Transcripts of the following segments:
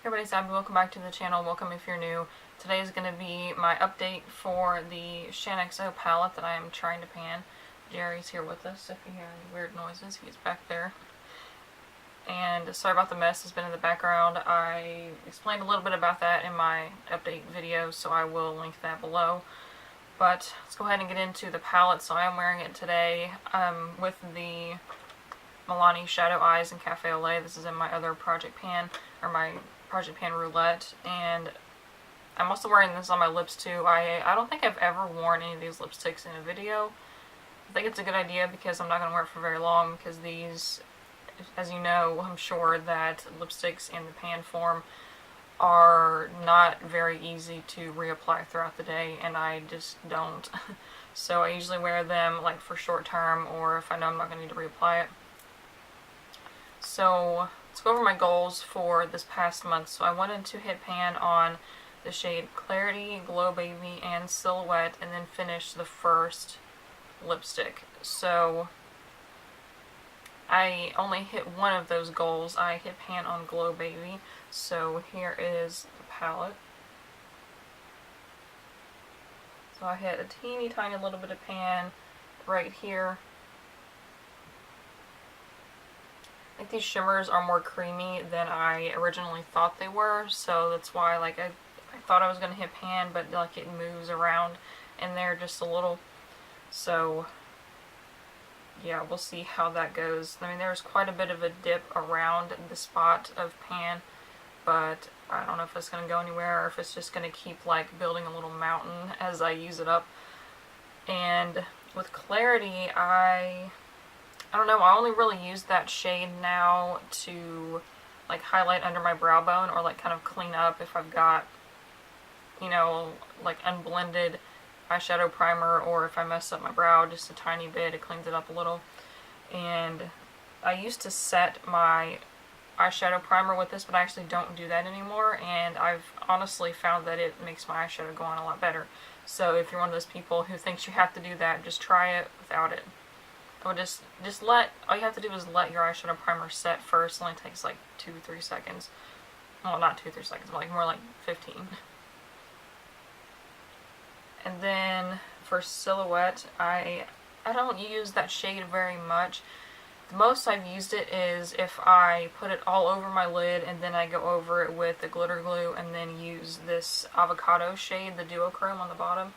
Hey everybody, it's Abby. Welcome back to the channel. Welcome if you're new. Today is going to be my update for the Shaaanxo palette that I am trying to pan. Jerry's here with us. If you hear any weird noises, he's back there. And sorry about the mess that's been in the background. I explained a little bit about that in my update video, so I will link that below. But let's go ahead and get into the palette. So I am wearing it today with the Milani Shadow Eyes in Cafe au Lait. This is in my other project pan, or my Project Pan Roulette, and I'm also wearing this on my lips too. I don't think I've ever worn any of these lipsticks in a video. I think it's a good idea because I'm not going to wear it for very long, because these, as you know, I'm sure that lipsticks in the pan form are not very easy to reapply throughout the day, and I just don't. So I usually wear them like for short term, or if I know I'm not going to need to reapply it. So let's go over my goals for this past month. So I wanted to hit pan on the shade Clarity, Glow Baby, and Silhouette, and then finish the first lipstick. So I only hit one of those goals. I hit pan on Glow Baby. So here is the palette. So I hit a teeny tiny little bit of pan right here. I think these shimmers are more creamy than I originally thought they were, so that's why I thought I was going to hit pan, but like it moves around in there just a little. So yeah, we'll see how that goes. I mean, there's quite a bit of a dip around the spot of pan, but I don't know if it's going to go anywhere or if it's just going to keep like building a little mountain as I use it up. And with Clarity, I don't know, I only really use that shade now to like highlight under my brow bone, or like kind of clean up if I've got, you know, like unblended eyeshadow primer, or if I mess up my brow just a tiny bit, it cleans it up a little. And I used to set my eyeshadow primer with this, but I actually don't do that anymore, and I've honestly found that it makes my eyeshadow go on a lot better. So if you're one of those people who thinks you have to do that, just try it without it. Or just all you have to do is let your eyeshadow primer set first. It only takes like 2-3 seconds. Well, not 2-3 seconds, but like more like 15. And then for Silhouette, I don't use that shade very much. The most I've used it is if I put it all over my lid and then I go over it with the glitter glue and then use this avocado shade, the duochrome on the bottom.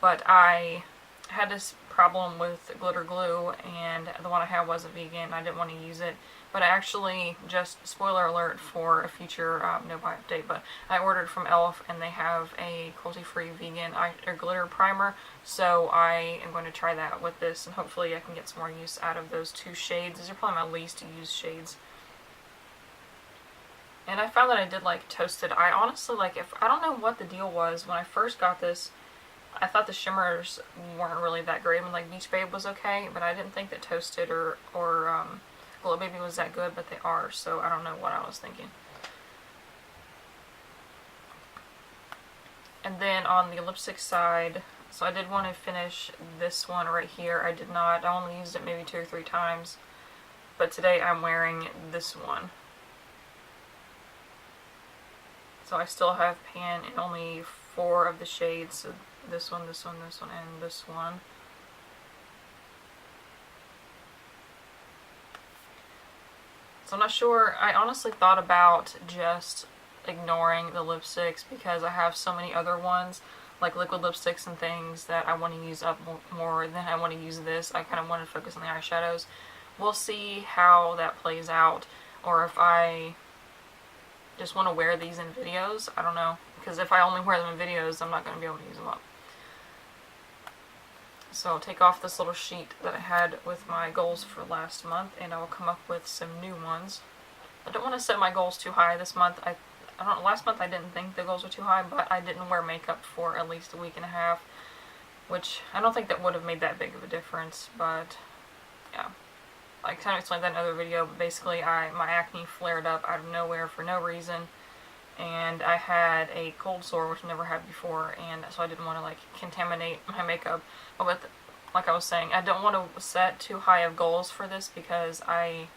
But I had this problem with glitter glue, and the one I had wasn't vegan. I didn't want to use it, but I actually, just spoiler alert for a future no buy update, but I ordered from e.l.f. and they have a cruelty-free vegan glitter primer, so I am going to try that with this, and hopefully I can get some more use out of those two shades. These are probably my least used shades. And I found that I did like Toasted. I honestly I don't know what the deal was when I first got this. I thought the shimmers weren't really that great. I mean, like Beach Babe was okay, but I didn't think that Toasted or Glow Baby was that good, but they are, so I don't know what I was thinking. And then on the lipstick side, so I did want to finish this one right here. I did not. I only used it maybe 2 or 3 times, but today I'm wearing this one. So I still have pan in only 4 of the shades. So this one, this one, this one, and this one. So I'm not sure. I honestly thought about just ignoring the lipsticks because I have so many other ones, like liquid lipsticks and things, that I want to use up more than I want to use this. I kind of want to focus on the eyeshadows. We'll see how that plays out, or if I just want to wear these in videos. I don't know, because if I only wear them in videos, I'm not going to be able to use them up. So I'll take off this little sheet that I had with my goals for last month, and I will come up with some new ones. I don't want to set my goals too high this month. I don't know, last month I didn't think the goals were too high, but I didn't wear makeup for at least a week and a half, which I don't think that would have made that big of a difference, but yeah. I kind of explained that in another video, but basically my acne flared up out of nowhere for no reason, and I had a cold sore, which I never had before, and so I didn't want to like contaminate my makeup. But like I was saying, I don't want to set too high of goals for this because I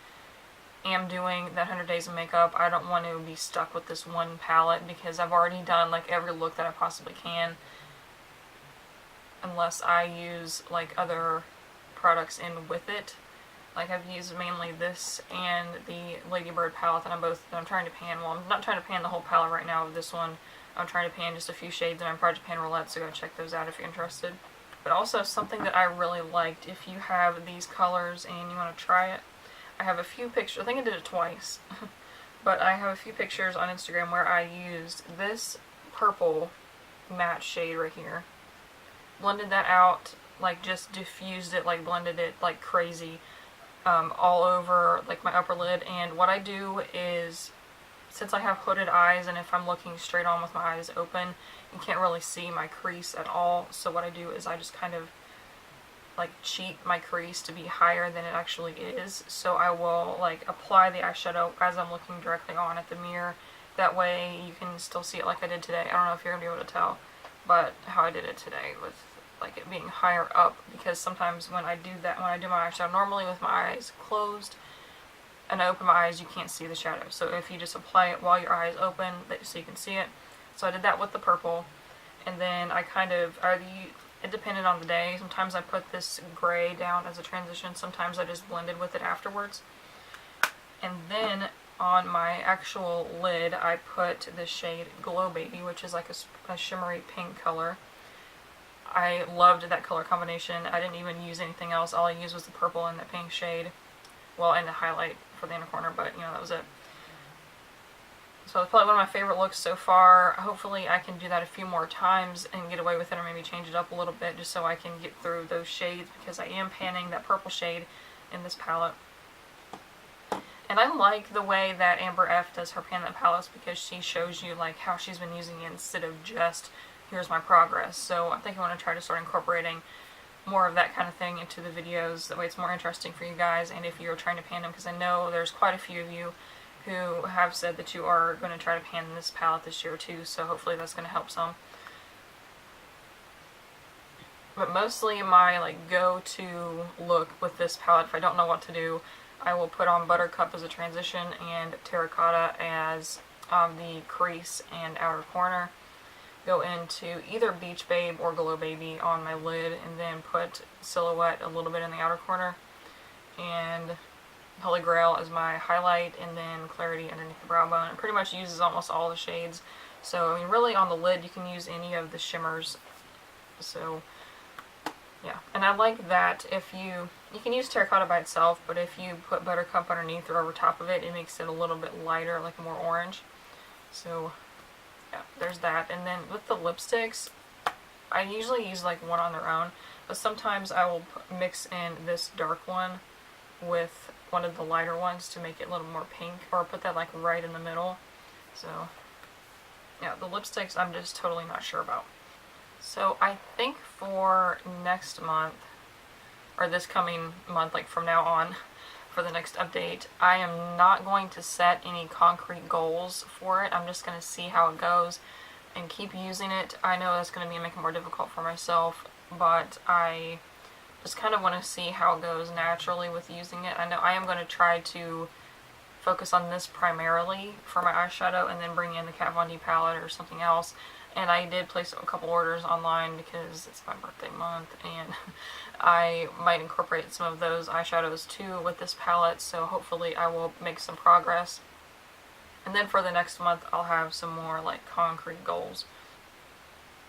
am doing that 100 days of makeup, I don't want to be stuck with this one palette because I've already done like every look that I possibly can, unless I use like other products in with it. Like I've used mainly this and the Ladybird palette that I'm trying to pan. Well, I'm not trying to pan the whole palette right now with this one. I'm trying to pan just a few shades, and I'm Project Pan Roulette, so go check those out if you're interested. But also something that I really liked, if you have these colors and you want to try it, I have a few pictures. I think I did it twice. But I have a few pictures on Instagram where I used this purple matte shade right here. Blended that out, like just diffused it, like blended it like crazy all over like my upper lid. And what I do is, since I have hooded eyes and if I'm looking straight on with my eyes open, you can't really see my crease at all. So what I do is I just kind of like cheat my crease to be higher than it actually is. So I will like apply the eyeshadow as I'm looking directly on at the mirror. That way you can still see it like I did today. I don't know if you're going to be able to tell, but how I did it today with like it being higher up, because sometimes when I do that, when I do my eyeshadow normally with my eyes closed and I open my eyes, you can't see the shadow. So if you just apply it while your eyes open, so you can see it. So I did that with the purple, and then I kind of, it depended on the day. Sometimes I put this gray down as a transition, sometimes I just blended with it afterwards. And then on my actual lid, I put the shade Glow Baby, which is like a shimmery pink color. I loved that color combination. I didn't even use anything else. All I used was the purple and the pink shade. Well, and the highlight for the inner corner, but you know, that was it. So it's probably one of my favorite looks so far. Hopefully I can do that a few more times and get away with it, or maybe change it up a little bit just so I can get through those shades, because I am panning that purple shade in this palette. And I like the way that Amber F does her pan that palettes, because she shows you like how she's been using it instead of just here's my progress. So I think I want to try to start incorporating more of that kind of thing into the videos. That way it's more interesting for you guys, and if you're trying to pan them, because I know there's quite a few of you who have said that you are going to try to pan this palette this year too, so hopefully that's going to help some. But mostly my like go-to look with this palette, if I don't know what to do, I will put on Buttercup as a transition and Terracotta as the crease and outer corner. Go into either Beach Babe or Glow Baby on my lid, and then put Silhouette a little bit in the outer corner, and Holy Grail as my highlight, and then Clarity underneath the brow bone. It pretty much uses almost all the shades. So I mean, really on the lid you can use any of the shimmers. So yeah, and I like that if you can use Terracotta by itself, but if you put Buttercup underneath or over top of it, it makes it a little bit lighter, like more orange. So yeah, there's that. And then with the lipsticks, I usually use like one on their own, but sometimes I will mix in this dark one with one of the lighter ones to make it a little more pink, or put that like right in the middle. So yeah, the lipsticks I'm just totally not sure about. So I think for next month, or this coming month, like from now on, for the next update, I am not going to set any concrete goals for it. I'm just going to see how it goes and keep using it. I know that's going to make it more difficult for myself, but I just kind of want to see how it goes naturally with using it. I know I am going to try to focus on this primarily for my eyeshadow, and then bring in the Kat Von D palette or something else. And I did place a couple orders online because it's my birthday month, and I might incorporate some of those eyeshadows too with this palette, so hopefully I will make some progress. And then for the next month I'll have some more like concrete goals.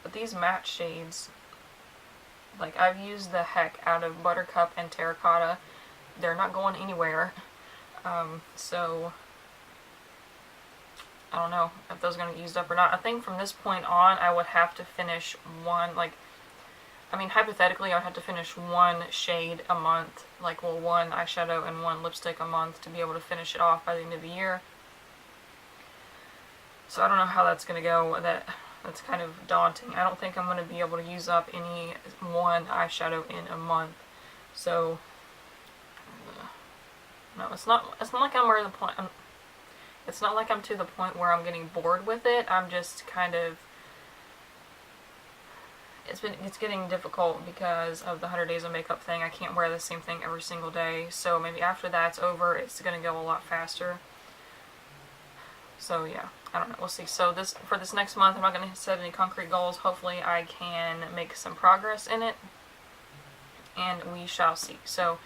But these matte shades, like I've used the heck out of Buttercup and Terracotta. They're not going anywhere. So I don't know if those are going to get used up or not. I think from this point on I would have to finish one, like, I mean hypothetically I would have to finish one shade a month, like, well, one eyeshadow and one lipstick a month to be able to finish it off by the end of the year. So I don't know how that's going to go. That's kind of daunting. I don't think I'm going to be able to use up any one eyeshadow in a month. So no, it's not like I'm where the point. It's not like I'm to the point where I'm getting bored with it. I'm just kind of, it's getting difficult because of the 100 days of makeup thing. I can't wear the same thing every single day, so maybe after that's over it's going to go a lot faster. So yeah, I don't know, we'll see. So for this next month, I'm not going to set any concrete goals. Hopefully I can make some progress in it, and we shall see. So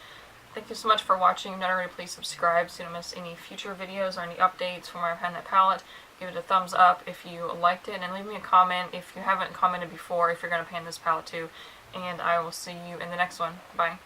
thank you so much for watching. If you're not already, please subscribe so you don't miss any future videos or any updates from where I've had that palette. Give it a thumbs up if you liked it, and leave me a comment if you haven't commented before if you're going to pan this palette too. And I will see you in the next one. Bye.